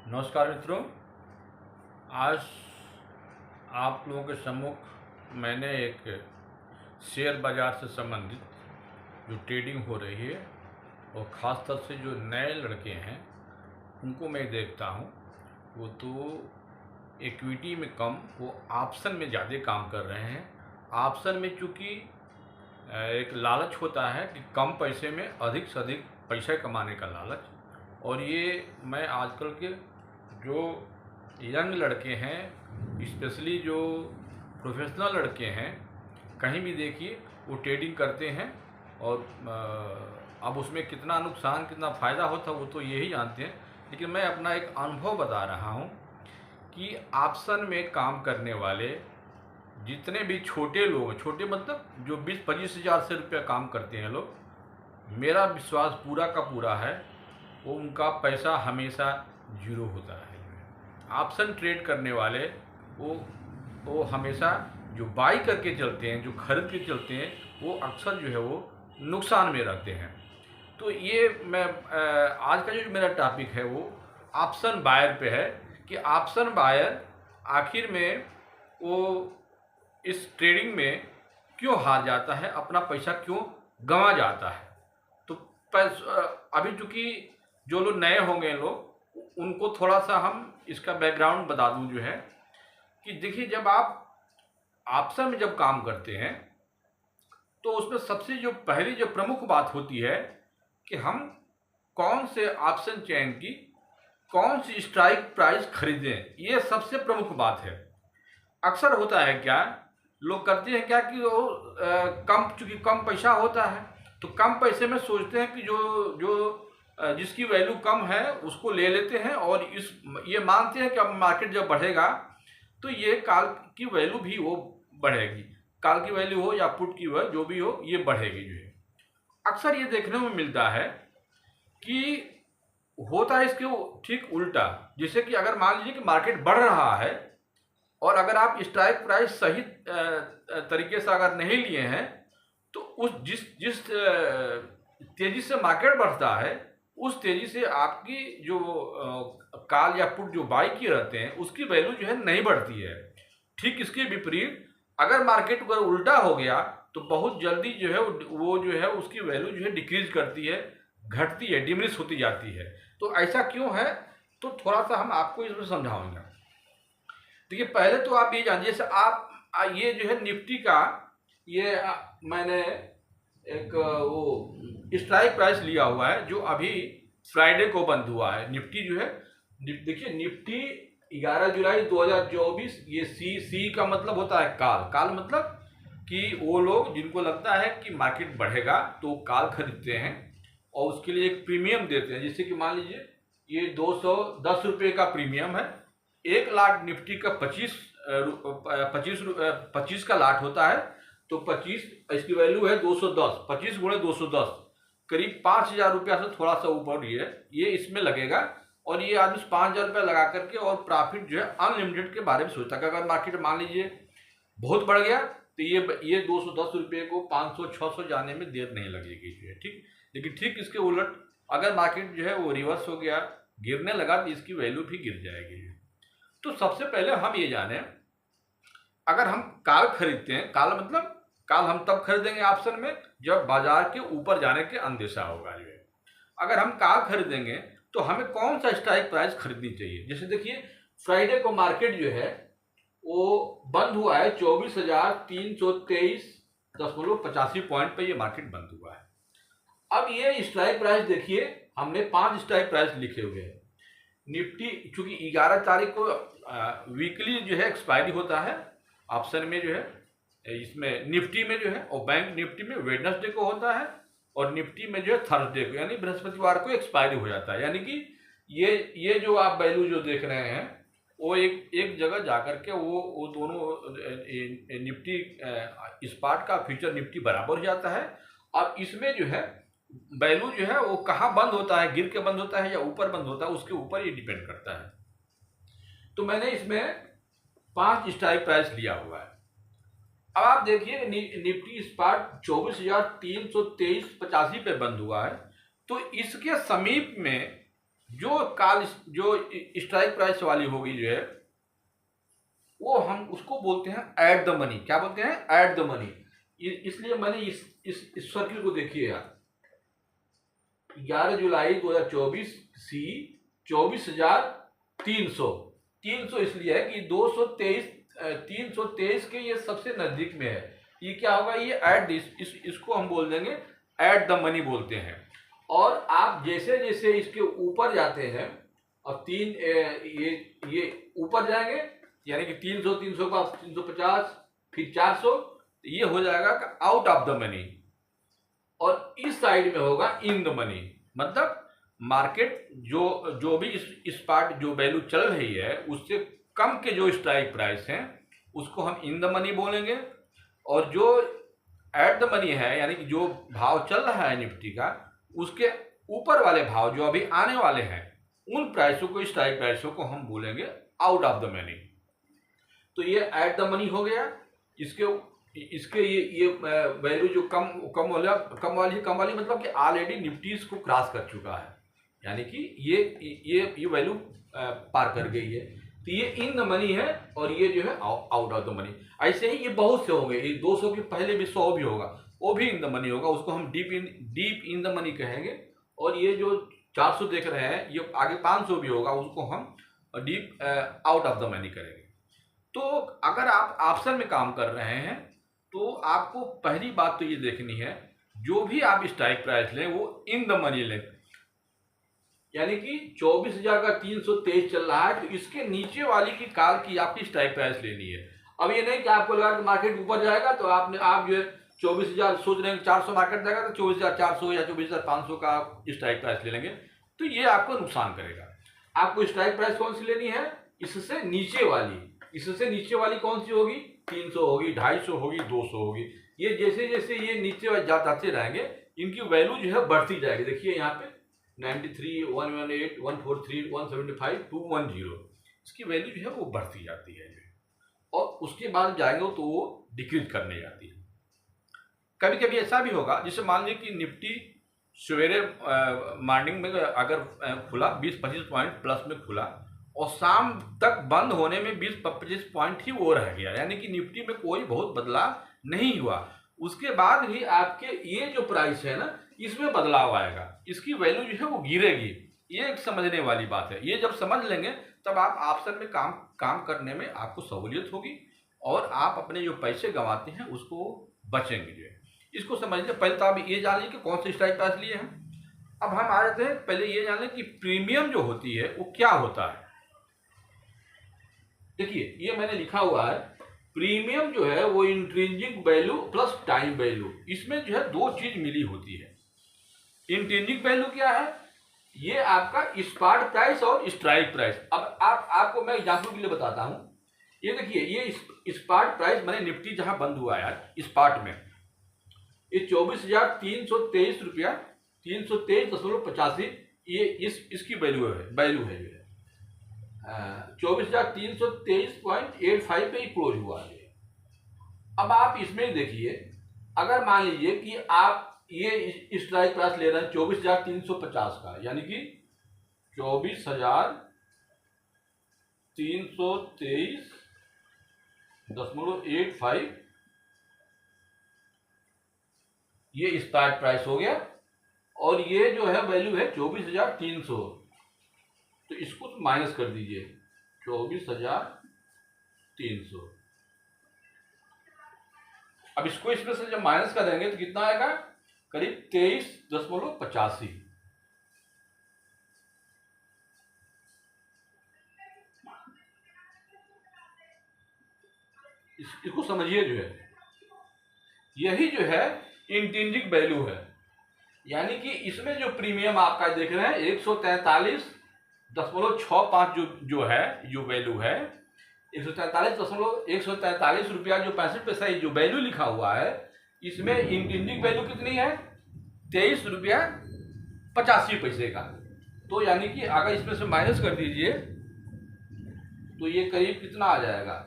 नमस्कार मित्रों। आज आप लोगों के सम्मुख मैंने एक शेयर बाज़ार से संबंधित जो ट्रेडिंग हो रही है और ख़ास तौर से जो नए लड़के हैं उनको मैं देखता हूँ, वो तो इक्विटी में कम, वो ऑप्शन में ज़्यादा काम कर रहे हैं। ऑप्शन में चूँकि एक लालच होता है कि कम पैसे में अधिक से अधिक पैसा कमाने का लालच, और ये मैं आजकल के जो यंग लड़के हैं, स्पेशली जो प्रोफेशनल लड़के हैं, कहीं भी देखिए वो ट्रेडिंग करते हैं। और अब उसमें कितना नुकसान कितना फ़ायदा होता है वो तो यही जानते हैं, लेकिन मैं अपना एक अनुभव बता रहा हूँ कि ऑप्शन में काम करने वाले जितने भी छोटे लोग, छोटे मतलब जो 20-25 हज़ार से रुपया काम करते हैं लोग, मेरा विश्वास पूरा का पूरा है वो उनका पैसा हमेशा जीरो होता है। ऑप्शन ट्रेड करने वाले वो हमेशा जो बाई करके चलते हैं, जो खरीद के चलते हैं, वो अक्सर जो है वो नुकसान में रहते हैं। तो ये मैं आज का जो मेरा टॉपिक है वो ऑप्शन बायर पे है कि ऑप्शन बायर आखिर में वो इस ट्रेडिंग में क्यों हार जाता है, अपना पैसा क्यों गंवा जाता है। तो अभी चूँकि जो लोग नए होंगे लोग, उनको थोड़ा सा हम इसका बैकग्राउंड बता दूं, जो है कि देखिए, जब आप ऑप्शन में जब काम करते हैं तो उसमें सबसे जो पहली जो प्रमुख बात होती है कि हम कौन से ऑप्शन चेन की कौन सी स्ट्राइक प्राइस खरीदें, ये सबसे प्रमुख बात है। अक्सर होता है क्या, लोग करते हैं क्या कि वो चूँकि कम पैसा होता है तो कम पैसे में सोचते हैं कि जो जिसकी वैल्यू कम है उसको ले लेते हैं, और ये मानते हैं कि अब मार्केट जब बढ़ेगा तो ये काल की वैल्यू भी वो बढ़ेगी, काल की वैल्यू हो या पुट की वैल्यू जो भी हो, ये बढ़ेगी जो है। अक्सर ये देखने में मिलता है कि होता है इसके ठीक उल्टा। जैसे कि अगर मान लीजिए कि मार्केट बढ़ रहा है और अगर आप स्ट्राइक प्राइस सही तरीके से अगर नहीं लिए हैं तो उस जिस तेजी से मार्केट बढ़ता है उस तेजी से आपकी जो कॉल या पुट जो बाई किए रहते हैं उसकी वैल्यू जो है नहीं बढ़ती है। ठीक इसके विपरीत अगर मार्केट अगर उल्टा हो गया तो बहुत जल्दी जो है वो जो है उसकी वैल्यू जो है डिक्रीज करती है, घटती है, डिमिनिश होती जाती है। तो ऐसा क्यों है, तो थोड़ा सा हम आपको इसमें समझाऊंगा। देखिए, पहले तो आप ये जानिए, जैसे आप ये जो है निफ्टी का ये मैंने एक वो स्ट्राइक प्राइस लिया हुआ है जो अभी फ्राइडे को बंद हुआ है। निफ्टी जो है, देखिए निफ्टी 11 जुलाई 2024, ये सी का मतलब होता है काल मतलब कि वो लोग जिनको लगता है कि मार्केट बढ़ेगा तो काल खरीदते हैं और उसके लिए एक प्रीमियम देते हैं। जैसे कि मान लीजिए ये 210 रुपये का प्रीमियम है। 1 लाख निफ्टी का 25 का लाट होता है, तो 25 इसकी वैल्यू है 210, 25 गुणे 210 करीब 5,000 रुपया से थोड़ा सा ऊपर ये इसमें लगेगा। और ये आदमी 5,000 रुपया लगा करके और प्रॉफिट जो है अनलिमिटेड के बारे में सोचता है कि अगर मार्केट मान लीजिए बहुत बढ़ गया तो ये 210 रुपये को 500-600 जाने में देर नहीं लगेगी जो है, ठीक। लेकिन ठीक इसके उलट अगर मार्केट जो है वो रिवर्स हो गया, गिरने लगा, तो इसकी वैल्यू भी गिर जाएगी। तो सबसे पहले हम ये जाने, अगर हम काल खरीदते हैं, काल मतलब काल हम तब खरीदेंगे ऑप्शन में जब बाजार के ऊपर जाने के अंदेशा होगा जो है। अगर हम काल खरीदेंगे तो हमें कौन सा स्ट्राइक प्राइस खरीदनी चाहिए। जैसे देखिए, फ्राइडे को मार्केट जो है वो बंद हुआ है 24,323.85 पॉइंट पे ये मार्केट बंद हुआ है। अब ये स्ट्राइक प्राइस देखिए, हमने 5 स्ट्राइक प्राइस लिखे हुए हैं। निफ्टी चूंकि 11 तारीख को वीकली जो है एक्सपायरी होता है ऑप्शन में जो है, इसमें निफ्टी में जो है, और बैंक निफ्टी में वेडनेसडे को होता है और निफ्टी में जो है थर्सडे को, यानी बृहस्पतिवार को एक्सपायरी हो जाता है। यानी कि ये जो आप वैल्यू जो देख रहे हैं वो एक जगह जाकर के वो दोनों निफ्टी स्पॉट का फ्यूचर निफ्टी बराबर हो जाता है। और इसमें जो है वैल्यू जो है वो कहाँ बंद होता है, गिर के बंद होता है या ऊपर बंद होता है, उसके ऊपर ये डिपेंड करता है। तो मैंने इसमें 5 स्ट्राइक प्राइस लिया हुआ है। अब आप देखिए निफ्टी स्पॉट 24,323.85 पे बंद हुआ है, तो इसके समीप में जो स्ट्राइक प्राइस वाली होगी जो है, वो हम उसको बोलते हैं ऐट द मनी। क्या बोलते हैं? At the money. इसलिए मैंने इस सर्किल को देखिए यार, 11 जुलाई 2024 सी 24,300। 300 इसलिए है कि 323 के ये सबसे नजदीक में है। ये क्या होगा? ये ऐट इसको हम बोल देंगे ऐट द मनी बोलते हैं। और आप जैसे जैसे इसके ऊपर जाते हैं और ये ऊपर जाएंगे, यानी कि 300 300 का 350 फिर 400, ये हो जाएगा आउट ऑफ द मनी। और इस साइड में होगा इन द मनी। मतलब मार्केट जो भी इस पार्ट जो वैल्यू चल रही है उससे कम के जो स्ट्राइक प्राइस हैं उसको हम इन द मनी बोलेंगे। और जो एट द मनी है, यानी कि जो भाव चल रहा है निफ्टी का, उसके ऊपर वाले भाव जो अभी आने वाले हैं, उन प्राइसों को, स्ट्राइक प्राइसों को हम बोलेंगे आउट ऑफ द मनी। तो ये एट द मनी हो गया। इसके ये वैल्यू जो कम वाली मतलब कि ऑलरेडी निफ्टी इसको क्रॉस कर चुका है, यानी कि ये वैल्यू पार कर गई है। तो ये इन द मनी है और ये जो है आउट ऑफ द मनी। ऐसे ही ये बहुत से होंगे, ये 200 के पहले भी 100 भी होगा, वो भी इन द मनी होगा, उसको हम डीप इन द मनी कहेंगे। और ये जो 400 देख रहे हैं, ये आगे 500 भी होगा, उसको हम deep out of the money करेंगे। तो अगर आप ऑप्शन में काम कर रहे हैं तो आपको पहली बात तो ये देखनी है, जो भी आप स्ट्राइक प्राइस लें वो इन द मनी लें। यानी कि 24,323 चल रहा है, तो इसके नीचे वाली की काल की आपकी स्ट्राइक प्राइस लेनी है। अब ये नहीं कि आपको लगा कि मार्केट ऊपर जाएगा तो आप जो है 24,000 सोच रहे हैं, 400 मार्केट जाएगा तो 24,400 या 24,500 का स्ट्राइक प्राइस ले लेंगे, तो ये आपको नुकसान करेगा। आपको स्ट्राइक प्राइस कौन सी लेनी है? इससे नीचे वाली। इससे नीचे वाली कौन सी होगी? 300 होगी, 250 होगी, 200 होगी। ये जैसे जैसे ये नीचे जाते रहेंगे, इनकी वैल्यू जो है बढ़ती जाएगी। देखिए यहाँ पे 93, 118, 143, 175, 210, इसकी वैल्यू जो है वो बढ़ती जाती है। और उसके बाद जाएंगे तो वो डिक्रीज करने जाती है। कभी कभी ऐसा भी होगा, जैसे मान लीजिए कि निफ्टी सवेरे मॉर्निंग में अगर खुला 20-25 पॉइंट प्लस में खुला और शाम तक बंद होने में 20-25 पॉइंट ही वो रह गया, यानी कि निफ्टी में कोई बहुत बदलाव नहीं हुआ। उसके बाद भी आपके ये जो प्राइस है ना, इसमें बदलाव आएगा, इसकी वैल्यू जो है वो गिरेगी। ये एक समझने वाली बात है। ये जब समझ लेंगे तब आप ऑप्शन में काम करने में आपको सहूलियत होगी और आप अपने जो पैसे गंवाते हैं उसको बचेंगे जो है। इसको समझ लें। पहले तो आप ये जान लीजिए कि कौन से स्ट्राइक प्राइस लिए हैं। अब हम आ जाते हैं, पहले ये जान लें कि प्रीमियम जो होती है वो क्या होता है। देखिए ये मैंने लिखा हुआ है, प्रीमियम जो है वो intrinsic value plus time value, इसमें जो है दो चीज मिली होती है। इंट्रिंसिक वैल्यू क्या है? ये आपका स्पॉट प्राइस और स्ट्राइक प्राइस। अब आपको मैं एग्जांपल के लिए बताता हूं। ये देखिए, ये स्पॉट प्राइस मैंने निफ्टी जहां बंद हुआ है स्पॉट में, ये 24,323 रुपया 323.85, ये इसकी वैल्यू है जो है 24,323.85 पे ही क्लोज हुआ है। अब आप इसमें देखिए, अगर मान लीजिए कि आप ये स्ट्राइक प्राइस ले रहे हैं 24,350 का, यानी कि 24,323.85 ये स्टार्ट प्राइस हो गया। और ये जो है वैल्यू है 24,300, तो इसको तो माइनस कर दीजिए 24,300। अब इसको इसमें से जब माइनस करेंगे तो कितना आएगा? करीब 23.85। इसको समझिए जो है, यही जो है इंट्रिंसिक वैल्यू है। यानी कि इसमें जो प्रीमियम आपका देख रहे हैं 143.65 जो है, जो वैल्यू है 143 रुपया जो 65 पैसा जो वैल्यू लिखा हुआ है, इसमें इंट्रिंसिक वैल्यू कितनी है? 23 रुपया 85 पैसे का। तो यानी कि अगर इसमें से माइनस कर दीजिए तो ये करीब कितना आ जाएगा?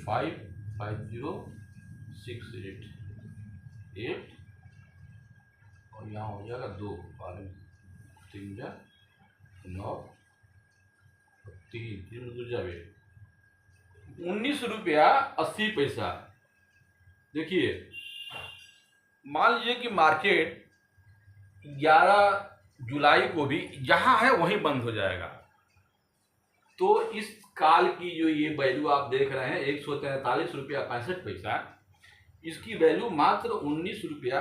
55068 और यहाँ हो जाएगा 2, 3 जा 9, 3 2 जावे 19 रुपया 80 पैसा। देखिए, मान लीजिए कि मार्केट 11 जुलाई को भी जहां है वहीं बंद हो जाएगा, तो इस काल की जो ये वैल्यू आप देख रहे हैं 143 रुपया 65 पैसा, इसकी वैल्यू मात्र 19 रुपया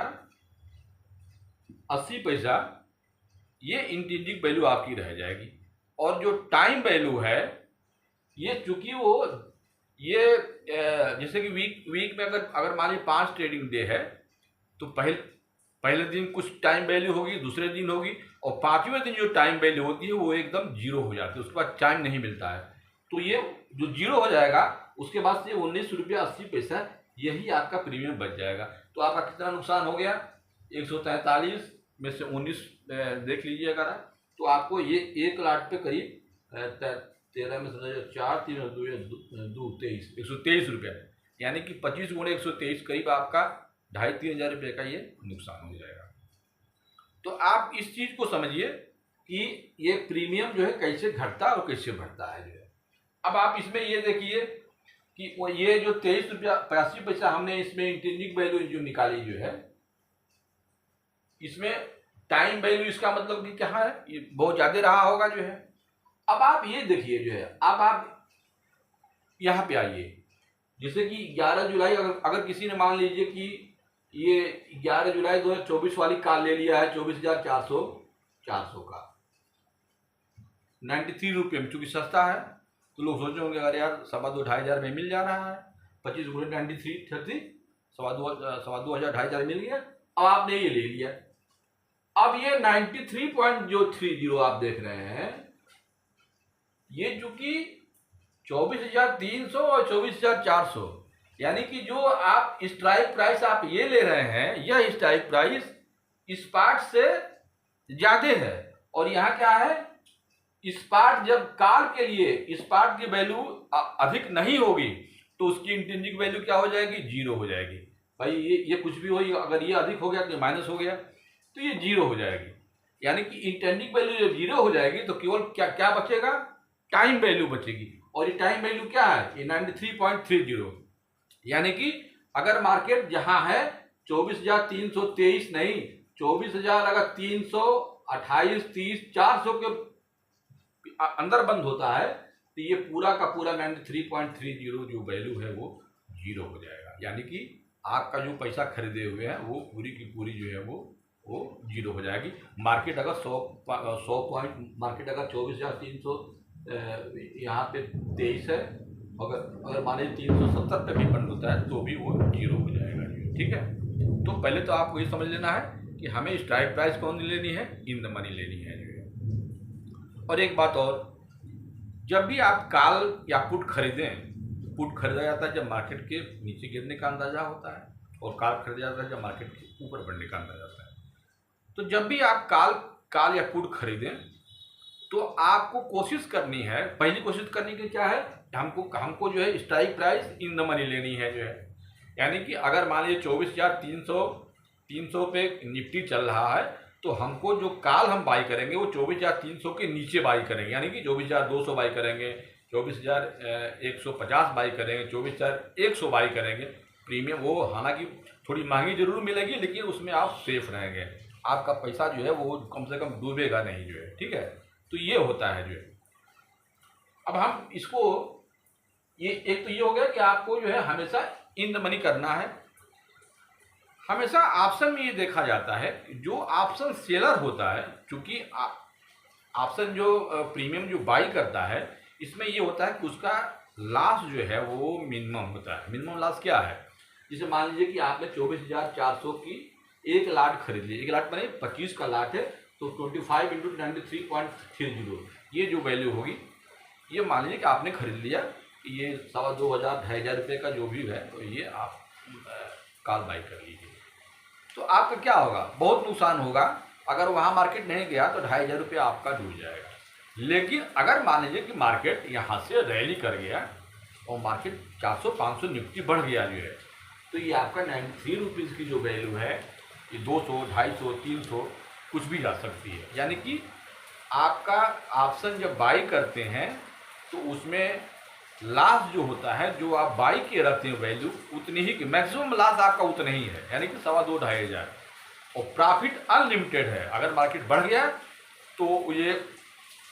80 पैसा, ये इंट्रिंसिक वैल्यू आपकी रह जाएगी। और जो टाइम वैल्यू है ये चूंकि वो ये जैसे कि वीक में अगर मान लीजिए 5 ट्रेडिंग डे है तो पहले दिन कुछ टाइम वैल्यू होगी, दूसरे दिन होगी, और 5वें दिन जो टाइम वैल्यू होती है वो एकदम जीरो हो जाती है, उसके बाद टाइम नहीं मिलता है। तो ये जो जीरो हो जाएगा उसके बाद से 19 रुपया 80 पैसा यही आपका प्रीमियम बच जाएगा। तो आपका कितना नुकसान हो गया, 143 में से 19 देख लीजिए अगर, तो आपको ये 1 लाख पे करीब 13 में से 4 3 2 23 123 रुपया, यानी कि 25 गुणे 123 करीब आपका 2,500-3 हज़ार रुपये का ये नुकसान हो जाएगा। तो आप इस चीज़ को समझिए कि ये प्रीमियम जो है कैसे घटता है और कैसे बढ़ता है जो है। अब आप इसमें ये देखिए कि वो ये जो 23 रुपया 85 पैसा हमने इसमें इंट्रिंसिक वैल्यू जो निकाली जो है, इसमें टाइम वैल्यू इसका मतलब कि क्या है, ये बहुत ज़्यादा रहा होगा जो है। अब आप ये देखिए जो है, अब आप यहाँ पे आइए, जैसे कि 11 जुलाई अगर किसी ने मान लीजिए कि ये 11 जुलाई 2024 वाली कॉल ले लिया है 24,400 का 93 रुपये में, चूंकि सस्ता है तो लोग सोचे होंगे अरे यार 2,500-2,500 में मिल जा रहा है, 25 गुणे 93 30 2,500 2,500 मिल गया। अब आपने ये ले लिया, अब ये 93.30 आप देख रहे हैं, ये चूंकि 24,300 और 24,400, यानी कि जो आप स्ट्राइक प्राइस आप ये ले रहे हैं, यह स्ट्राइक प्राइस स्पॉट से ज्यादा है। और यहाँ क्या है, स्पॉट जब कॉल के लिए स्पॉट की वैल्यू अधिक नहीं होगी तो उसकी इंट्रिंसिक वैल्यू क्या हो जाएगी, जीरो हो जाएगी। भाई ये कुछ भी हो, अगर ये अधिक हो गया तो माइनस हो गया तो ये जीरो हो जाएगी। यानी कि इंट्रिंसिक वैल्यू जब जीरो हो जाएगी तो केवल क्या बचेगा, टाइम वैल्यू बचेगी। और ये टाइम वैल्यू क्या है, ये 93.30, यानी कि अगर मार्केट जहां है 24,323 नहीं, 24,000 अगर 328 30 400 के अंदर बंद होता है तो ये पूरा का पूरा 93.30 जो वैल्यू है वो जीरो हो जाएगा। यानी कि आपका जो पैसा खरीदे हुए हैं वो पूरी की पूरी जो है वो जीरो हो जाएगी। मार्केट अगर 100 पॉइंट, मार्केट अगर 24,300 यहाँ पे 23 है, अगर मान लीजिए 370 पे भी बंद होता है तो भी वो जीरो हो जाएगा। ठीक है, तो पहले तो आपको ये समझ लेना है कि हमें स्ट्राइक प्राइस कौन सी लेनी है, इन द मनी लेनी है। और एक बात और, जब भी आप कॉल या पुट खरीदें, पुट खरीदा जाता है जब मार्केट के नीचे गिरने का अंदाजा होता है, और कॉल खरीदा जाता है जब मार्केट के ऊपर बढ़ने का अंदाजा होता है। तो जब भी आप कॉल या पुट खरीदें तो आपको कोशिश करनी है, पहली कोशिश करनी की क्या है, हमको जो है strike price in the money लेनी है जो है। यानी कि अगर मान लीजिए 24,300 पे निफ्टी चल रहा है तो हमको जो कॉल हम बाई करेंगे वो 24,300 के नीचे बाई करेंगे, यानी कि 24,200 बाई करेंगे, 24,150 बाई करेंगे, 24,100 बाई करेंगे। प्रीमियम वो हालांकि थोड़ी महंगी जरूर मिलेगी लेकिन उसमें आप सेफ रहेंगे, आपका पैसा जो है वो कम से कम डूबेगा नहीं जो है। ठीक है, तो ये होता है जो है। अब हम इसको ये एक तो ये हो गया कि आपको जो है हमेशा इन द मनी करना है। हमेशा ऑप्शन में ये देखा जाता है जो ऑप्शन सेलर होता है, क्योंकि ऑप्शन जो प्रीमियम जो बाई करता है इसमें ये होता है कि उसका लॉस जो है वो मिनिमम होता है। मिनिमम लॉस क्या है, जैसे मान लीजिए कि आपने 24,400 की 1 लाट खरीद ली, 1 लाट माने 25 का लाट है, तो 25 इंटू 93.30 ये जो वैल्यू होगी, ये मान लीजिए कि आपने खरीद लिया, ये 2,200 2,500 रुपये का जो भी है, तो ये आप कॉल बाई कर लीजिए। तो आपका क्या होगा, बहुत नुकसान होगा। अगर वहाँ मार्केट नहीं गया तो 2,500 रुपये आपका डूब जाएगा। लेकिन अगर मान लीजिए कि मार्केट यहाँ से रैली कर गया और मार्केट 400-500 निफ्टी बढ़ गया जो है, तो ये आपका 93 रुपीज़ की जो वैल्यू है ये 200, 250, 300 कुछ भी जा सकती है। यानी कि आपका ऑप्शन जब बाई करते हैं तो उसमें लॉस जो होता है, जो आप बाई के रखते हैं वैल्यू, उतनी ही की मैक्सिमम लॉस आपका उतना ही है, यानी कि 2.25 2.5 और प्रॉफिट अनलिमिटेड है। अगर मार्केट बढ़ गया तो ये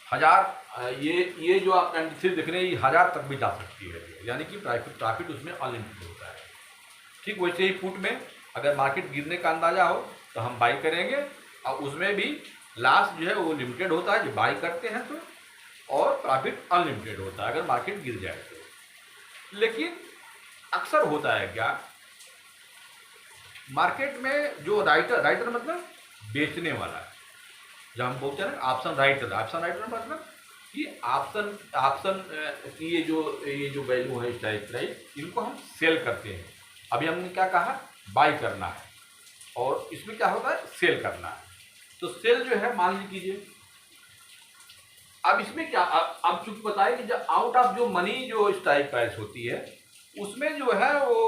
1000, ये जो आप 93 देख रहे हैं, ये 1000 तक भी जा सकती है, यानी कि प्रॉफिट उसमें अनलिमिटेड होता है। ठीक वैसे ही पुट में अगर मार्केट गिरने का अंदाजा हो तो हम बाई करेंगे, और उसमें भी लॉस जो है वो लिमिटेड होता है जो बाई करते हैं तो, और प्रॉफिट अनलिमिटेड होता है अगर मार्केट गिर जाए तो। लेकिन अक्सर होता है क्या, मार्केट में जो राइटर मतलब बेचने वाला है, जब हम बोलते हैं ना ऑप्शन राइटर मतलब कि ऑप्शन की ये जो वैल्यू है स्ट्राइक प्राइस, इनको हम सेल करते हैं। अभी हमने क्या कहा, बाई करना है, और इसमें क्या होता है, सेल करना है। तो सेल जो है मान लीजिए, अब इसमें क्या, अब चूंकि बताए कि जब आउट ऑफ जो मनी जो स्ट्राइक प्राइस होती है, उसमें जो है वो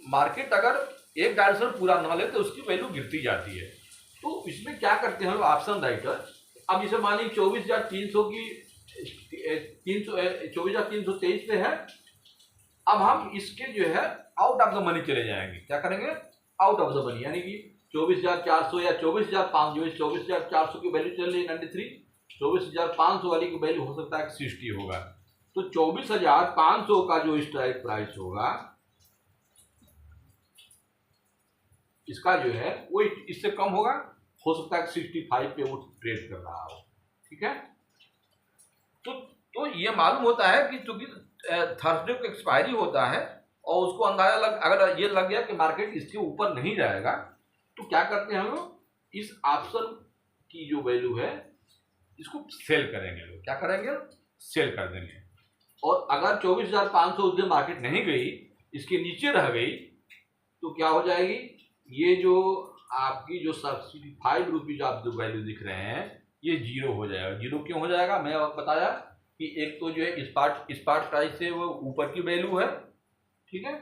मार्केट अगर एक डायरेक्शन पूरा ना ले तो उसकी वैल्यू गिरती जाती है। तो इसमें क्या करते हैं ऑप्शन राइटर, अब जैसे मान लीजिए 24,300 की 24,323 पे है, अब हम इसके जो है आउट ऑफ द मनी चले जाएंगे। क्या करेंगे, आउट ऑफ द मनी, यानी कि 24,400 या 24,500, 24,400 की वैल्यू चल रही है 93, 24,500 वाली की वैल्यू हो सकता है 60 होगा। तो 24,500 का जो स्ट्राइक प्राइस होगा, इसका जो है वो इससे कम होगा, हो सकता है 65 पे वो ट्रेड कर रहा हो। ठीक है, तो ये मालूम होता है कि चूंकि थर्सडे को एक्सपायरी होता है और उसको अंदाजा अगर ये लग गया कि मार्केट इसके ऊपर नहीं जाएगा, तो क्या करते हैं हम लोग, इस ऑप्शन की जो वैल्यू है इसको सेल करेंगे। लोग क्या करेंगे, सेल कर देंगे। और अगर 24,500 उस दिन मार्केट नहीं गई, इसके नीचे रह गई, तो क्या हो जाएगी, ये जो आपकी जो 65 रुपीज आप जो वैल्यू दिख रहे हैं, ये जीरो हो जाएगा। जीरो क्यों हो जाएगा, मैं आपको बताया कि एक तो जो है स्पॉट प्राइस से वो ऊपर की वैल्यू है, ठीक है,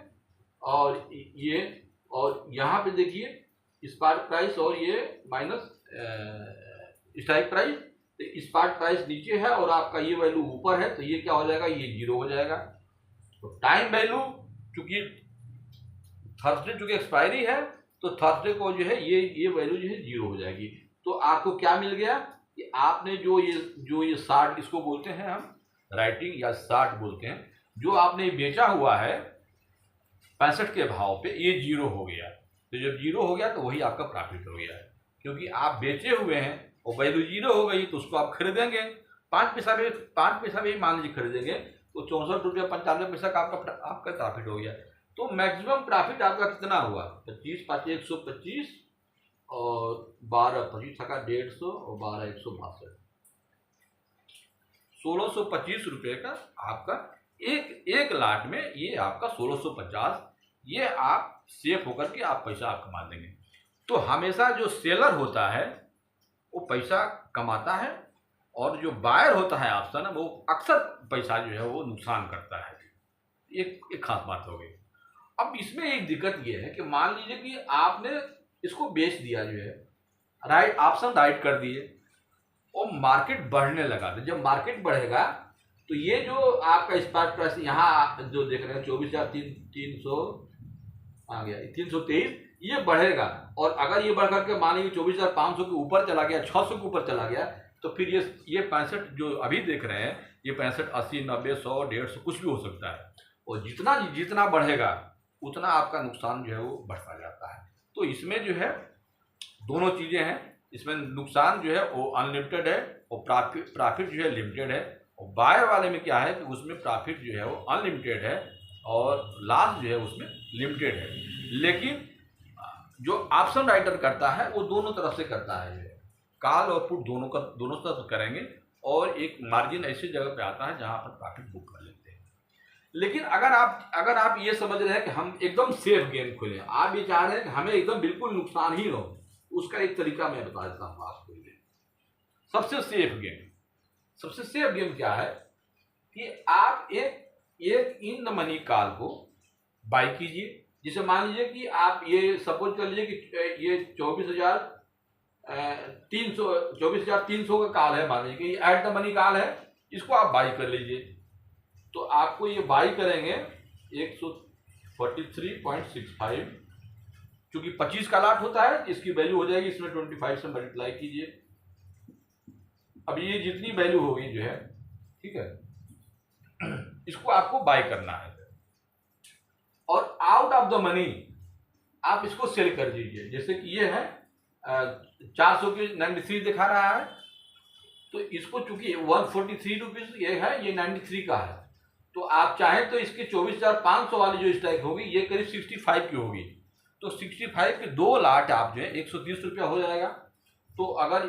और ये, और यहाँ पे देखिए स्पॉट प्राइस और ये माइनस स्ट्राइक प्राइस, तो स्पॉट प्राइस नीचे है और आपका ये वैल्यू ऊपर है, तो ये क्या हो जाएगा, ये जीरो हो जाएगा। तो टाइम वैल्यू, चूंकि थर्सडे चूंकि एक्सपायरी है, तो थर्सडे को जो है ये वैल्यू जो है जीरो हो जाएगी। तो आपको क्या मिल गया कि आपने जो ये 60, इसको बोलते हैं हम राइटिंग या 60 बोलते हैं, जो आपने बेचा हुआ है 65 के भाव पे, ये जीरो हो गया। तो जब जीरो हो गया तो वही आपका प्रॉफिट हो गया है, क्योंकि आप बेचे हुए हैं और वैल्यू जीरो हो गई, तो उसको आप खरीदेंगे 5 पैसा भी मान लीजिए खरीदेंगे, तो 64.95 का आपका प्रॉफिट हो गया। तो मैक्सिमम प्रॉफिट आपका कितना हुआ, 25 5 125 और 12 25 का 150 और 12 162, 1625 रुपये का आपका एक लाट में, ये आपका 1650, ये आप सेफ होकर के आप पैसा आप कमा देंगे। तो हमेशा जो सेलर होता है वो पैसा कमाता है, और जो बायर होता है ऑप्शन, वो अक्सर पैसा जो है वो नुकसान करता है। एक खास बात हो गई। अब इसमें एक दिक्कत ये है कि मान लीजिए कि आपने इसको बेच दिया, जो है ऑप्शन राइट कर दिए, और मार्केट बढ़ने लगा। तो जब मार्केट बढ़ेगा तो ये जो आपका स्पॉट प्राइस यहाँ जो देख रहे हैं 24,300 आ गया, 323, ये बढ़ेगा। और अगर ये बढ़ करके मान लीजिए 24,500 के ऊपर चला गया, 600 के ऊपर चला गया, तो फिर ये 65 जो अभी देख रहे हैं, ये 65 80 90 100 150 कुछ भी हो सकता है। और जितना बढ़ेगा उतना आपका नुकसान जो है वो बढ़ता जाता है। तो इसमें जो है दोनों चीज़ें हैं, इसमें नुकसान जो है वो अनलिमिटेड है और प्रॉफिट जो है लिमिटेड है। और बायर वाले में क्या है कि उसमें प्रॉफिट जो है वो अनलिमिटेड है और लॉस जो है उसमें लिमिटेड है। लेकिन जो ऑप्शन राइटर करता है वो दोनों तरफ से करता है, कॉल और पुट दोनों तरफ करेंगे, और एक मार्जिन ऐसी जगह पे आता है जहां पर प्रॉफिट बुक कर लेते हैं। लेकिन अगर आप ये समझ रहे हैं कि हम एकदम सेफ गेम खोलें, आप ये चाह रहे हैं कि हमें एकदम बिल्कुल नुकसान ही हो, उसका एक तरीका मैं बता देता हूँ आपको। सबसे सेफ गेम क्या है कि आप एक इन द मनी कॉल को बाई कीजिए, जिसे मान लीजिए कि आप ये सपोज कर लीजिए कि ये 24,300 का कॉल है, मान लीजिए कि एट द मनी कॉल है, इसको आप बाई कर लीजिए। तो आपको ये बाई करेंगे 143.65, क्योंकि 25 का लाट होता है, इसकी वैल्यू हो जाएगी, इसमें 25 से मल्टीप्लाई कीजिए। अब ये जितनी वैल्यू होगी जो है, ठीक है, इसको आपको बाय करना है और आउट ऑफ द मनी आप इसको सेल कर दीजिए। जैसे कि ये है 400 की 93 दिखा रहा है, तो इसको चूंकि 143 रुपीज ये है, ये 93 का है, तो आप चाहें तो इसके 24,500 वाली जो स्ट्राइक होगी ये करीब 65 की होगी, तो 65 के 2 लाट आप जो है 130 रुपया हो जाएगा। तो अगर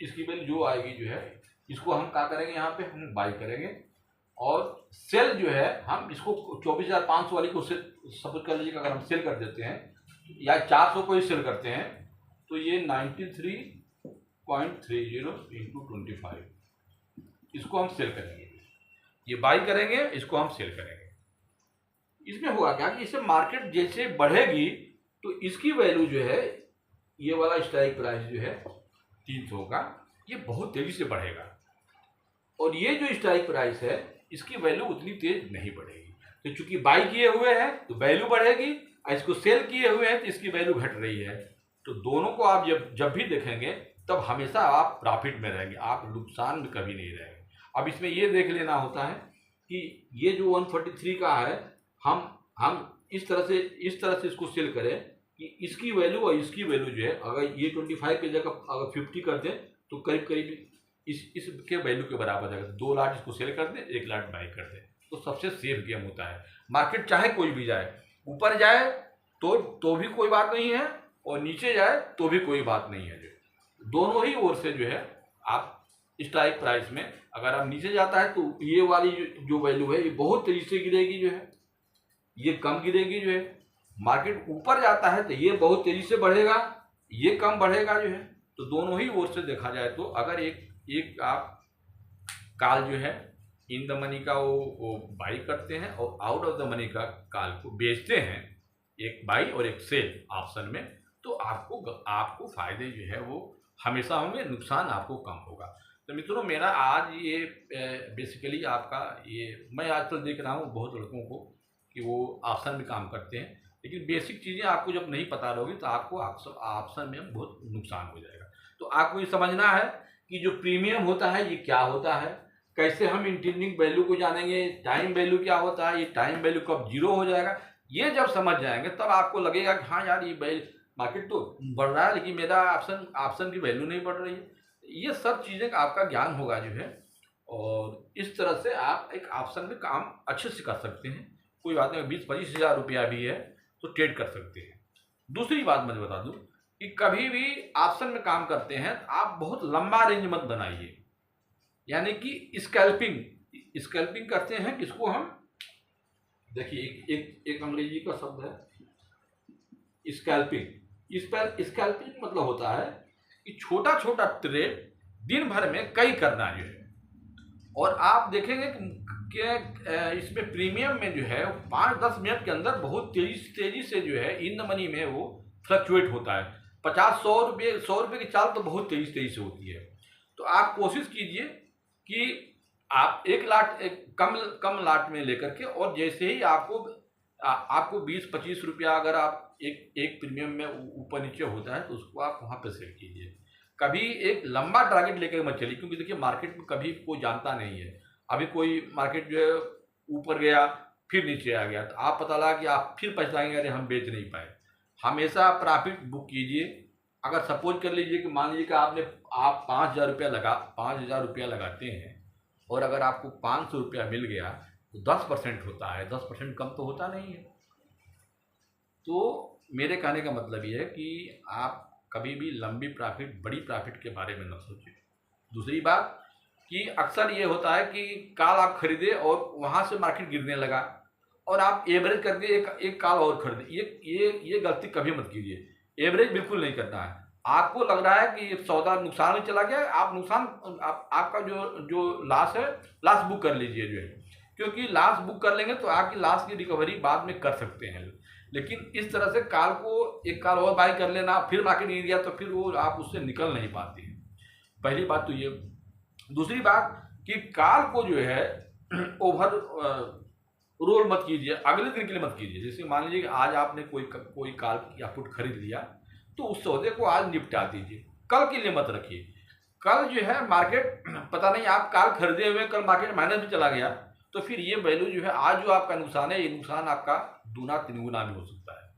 इसकी वैल्यू जो आएगी जो है, इसको हम क्या करेंगे, यहाँ पे हम बाई करेंगे और सेल जो है हम इसको 24,500 वाली को सपोज कर लीजिए, अगर हम सेल कर देते हैं या 400 को ही सेल करते हैं, तो ये 93.30 इंटू 25, इसको हम सेल करेंगे, ये बाई करेंगे, इसको हम सेल करेंगे। इसमें होगा क्या कि इससे मार्केट जैसे बढ़ेगी तो इसकी वैल्यू जो है, ये वाला स्ट्राइक प्राइस जो है 300 का, ये बहुत तेजी से बढ़ेगा, और ये जो स्ट्राइक प्राइस है इसकी वैल्यू उतनी तेज नहीं बढ़ेगी। तो चूंकि बाई किए हुए हैं तो वैल्यू बढ़ेगी, और इसको सेल किए हुए हैं तो इसकी वैल्यू घट रही है। तो दोनों को आप जब भी देखेंगे तब हमेशा आप प्रॉफिट में रहेंगे, आप नुकसान में कभी नहीं रहेंगे। अब इसमें ये देख लेना होता है कि ये जो 143 का है, हम इस तरह से इसको सेल करें कि इसकी वैल्यू और इसकी वैल्यू जो है, अगर ये 25 की जगह अगर 50 कर दें तो करीब करीब इसके वैल्यू के बराबर जाएगा। 2 लाट इसको सेल कर दें, 1 लाट बाई कर दें, तो सबसे सेफ गेम होता है। मार्केट चाहे कोई भी जाए, ऊपर जाए तो भी कोई बात नहीं है, और नीचे जाए तो भी कोई बात नहीं है। जो दोनों ही ओर से जो है आप स्ट्राइक प्राइस में, अगर आप नीचे जाता है तो ये वाली जो वैल्यू है ये बहुत तेजी से गिरेगी, जो है ये कम गिरेगी। जो है मार्केट ऊपर जाता है तो ये बहुत तेजी से बढ़ेगा, ये कम बढ़ेगा। जो है तो दोनों ही ओर से देखा जाए तो अगर एक आप कॉल जो है इन द मनी का वो बाई करते हैं और आउट ऑफ द मनी का कॉल को बेचते हैं, एक बाई और एक सेल ऑप्शन में, तो आपको फायदे जो है वो हमेशा होंगे, नुकसान आपको कम होगा। तो मित्रों, मेरा आज ये बेसिकली आपका ये, मैं आजकल देख रहा हूँ बहुत लड़कों को कि वो ऑप्शन में काम करते हैं, लेकिन बेसिक चीज़ें आपको जब नहीं पता रहोगी तो आपको ऑप्शन में बहुत नुकसान हो जाएगा। तो आपको ये समझना है कि जो प्रीमियम होता है ये क्या होता है, कैसे हम इंटरनल वैल्यू को जानेंगे, टाइम वैल्यू क्या होता है, ये टाइम वैल्यू कब जीरो हो जाएगा, ये जब समझ जाएंगे तब आपको लगेगा कि हाँ यार, ये मार्केट तो बढ़ रहा है लेकिन मेरा ऑप्शन की वैल्यू नहीं बढ़ रही है। ये सब चीज़ें का आपका ज्ञान होगा जो है, और इस तरह से आप एक ऑप्शन में काम अच्छे से कर सकते हैं। कोई बात नहीं, 20-25 हज़ार रुपया भी है तो ट्रेड कर सकते हैं। दूसरी बात मैं बता दूं कि कभी भी ऑप्शन में काम करते हैं तो आप बहुत लंबा रेंज मत बनाइए, यानी कि स्कैल्पिंग करते हैं। इसको हम देखिए, एक अंग्रेजी का शब्द है स्कैल्पिंग। इस पर स्कैल्पिंग मतलब होता है कि छोटा छोटा ट्रेड दिन भर में कई करना जो है, और आप देखेंगे कि इसमें प्रीमियम में जो है 5-10 मिनट के अंदर बहुत तेजी से जो है इन द मनी में वो फ्लक्चुएट होता है। 50-100 रुपये की चाल तो बहुत तेजी से होती है। तो आप कोशिश कीजिए कि आप एक कम लाट में लेकर के, और जैसे ही आपको 20-25 रुपया अगर आप एक प्रीमियम में ऊपर नीचे होता है तो उसको आप वहाँ पे सेल कीजिए। कभी एक लंबा टारगेट लेकर मत चलिए, क्योंकि देखिए मार्केट में कभी कोई जानता नहीं है। अभी कोई मार्केट जो है ऊपर गया फिर नीचे आ गया तो आप पता लगा कि आप फिर पछताएंगे, अरे हम बेच नहीं पाए। हमेशा प्रॉफिट बुक कीजिए। अगर सपोज कर लीजिए कि मान लीजिए कि आप 5,000 रुपया लगाते हैं और अगर आपको 500 रुपया मिल गया तो 10% होता है, 10% कम तो होता नहीं है। तो मेरे कहने का मतलब ये है कि आप कभी भी लंबी प्रॉफिट, बड़ी प्रॉफिट के बारे में न सोचें। दूसरी बात कि अक्सर ये होता है कि कल आप खरीदे और वहाँ से मार्केट गिरने लगा और आप एवरेज करके एक कॉल और खरीदें। ये गलती कभी मत कीजिए। एवरेज बिल्कुल नहीं करना है। आपको लग रहा है कि ये सौदा नुकसान में चला गया, आप नुकसान आपका जो लॉस है, लॉस बुक कर लीजिए जो है, क्योंकि लॉस बुक कर लेंगे तो आपकी लॉस की रिकवरी बाद में कर सकते हैं। लेकिन इस तरह से कॉल को एक कॉल और बाई कर लेना, फिर मार्केट गिर गया तो फिर वो आप उससे निकल नहीं पाते हैं। पहली बात तो ये। दूसरी बात कि कॉल को जो है ओवर रोल मत कीजिए, अगले दिन के लिए मत कीजिए। जैसे मान लीजिए कि आज आपने कोई कॉल या पुट खरीद लिया, तो उस सौदे को आज निपटा दीजिए, कल के लिए मत रखिए। कल जो है मार्केट पता नहीं, आप कॉल खरीदे हुए कल मार्केट माइनस में चला गया, तो फिर ये वैल्यू जो है आज जो आपका नुकसान है, ये नुकसान आपका दूना तीन गुना भी हो सकता है।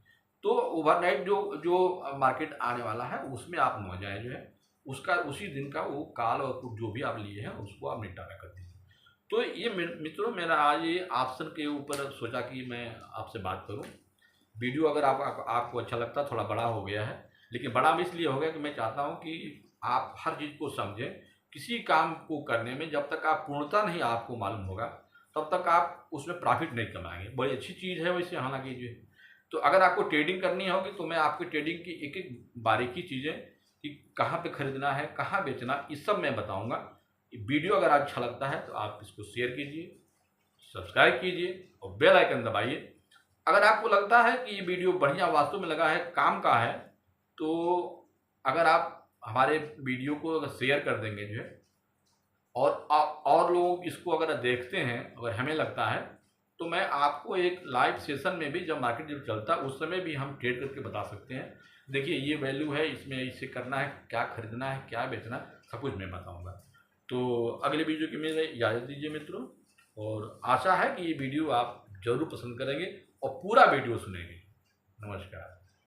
तो ओवरनाइट जो मार्केट आने वाला है उसमें आप न जाए जो है, उसका उसी दिन का वो कॉल और पुट जो भी आप लिए हैं उसको आप निपटारा कर दीजिए। तो ये मित्रों, मेरा आज ये ऑप्शन के ऊपर सोचा कि मैं आपसे बात करूं। वीडियो अगर आपको अच्छा लगता, थोड़ा बड़ा हो गया है, लेकिन बड़ा भी इसलिए हो गया कि मैं चाहता हूं कि आप हर चीज़ को समझें। किसी काम को करने में जब तक आप पूर्णता नहीं आपको मालूम होगा, तब तक आप उसमें प्रॉफिट नहीं कमाएंगे। बड़ी अच्छी चीज़ है वैसे, हालांकि जो है, तो अगर आपको ट्रेडिंग करनी होगी तो मैं आपकी ट्रेडिंग की एक एक बारीकी चीज़ें कि कहाँ पे खरीदना है, कहाँ बेचना, इस सब मैं बताऊँगा। वीडियो अगर अच्छा लगता है तो आप इसको शेयर कीजिए, सब्सक्राइब कीजिए और बेल आइकन दबाइए। अगर आपको लगता है कि ये वीडियो बढ़िया वास्तव में लगा है, काम का है, तो अगर आप हमारे वीडियो को अगर शेयर कर देंगे जो है, और लोग इसको अगर देखते हैं, अगर हमें लगता है, तो मैं आपको एक लाइव सेशन में भी, जब मार्केट जब चलता है उस समय भी हम ट्रेड करके बता सकते हैं। देखिए ये वैल्यू है, इसमें इसे करना है, क्या खरीदना है, क्या बेचना है, सब कुछ मैं बताऊंगा। तो अगले वीडियो की मेरे इजाज़त दीजिए मित्रों, और आशा है कि ये वीडियो आप जरूर पसंद करेंगे और पूरा वीडियो सुनेंगे। नमस्कार।